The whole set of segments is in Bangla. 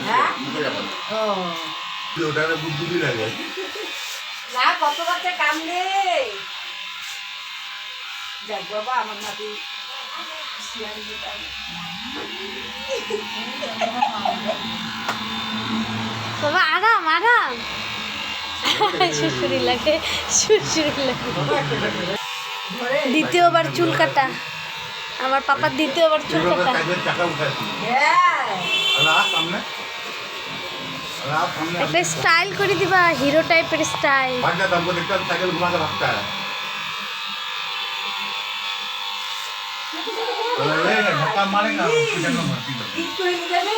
হ্যাঁ ও ওটারে বুদ্ধি লাগে না কত বাচ্চা কামড়ে দেখ বাবা আমার নাতি বাবা আরাম আরাম শুশুরি লাগে দ্বিতীয়বার চুল কাটা আমার পাপার দ্বিতীয়বার চুল কাটা চাকা উঠাচ্ছি সামনে একটা স্টাইল করে দিবা হিরো টাইপের স্টাইল भाग जाता हमको देखता साइकिल घुमा के भागता है धक्का मारेगा কি করে যাবে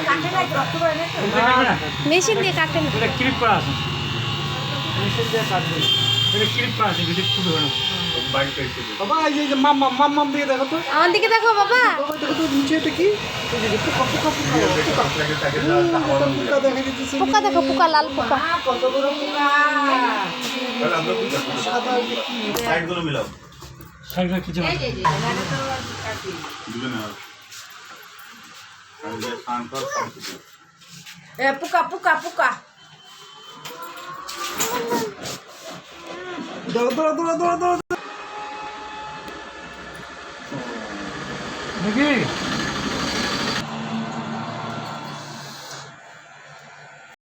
কাটে না রক্ত করে না তো মেশিন দিয়ে কাটেন এটা ক্লিপ করা আছে মেশিন দিয়ে কাটবে এটা ক্লিপ করা আছে ভিডিও ফুটো হয় না बाइक पे বাবা এই যে মাম দিয়ে দেখো তো আমার দিকে দেখো বাবা দেখো তো নিচে এটা কি এই যে পোকা साइकिल পোকা দেখা যাচ্ছে পোকা দেখো পোকা লাল পোকা কত বড় পোকা पहले हम लोग সাদা এটা কি साइड दोनों मिलाओ সাইকেল কিছু না এখানে তো কাটি दिले ना हम ये शान पर এ পোকা পোকা পোকা দেখি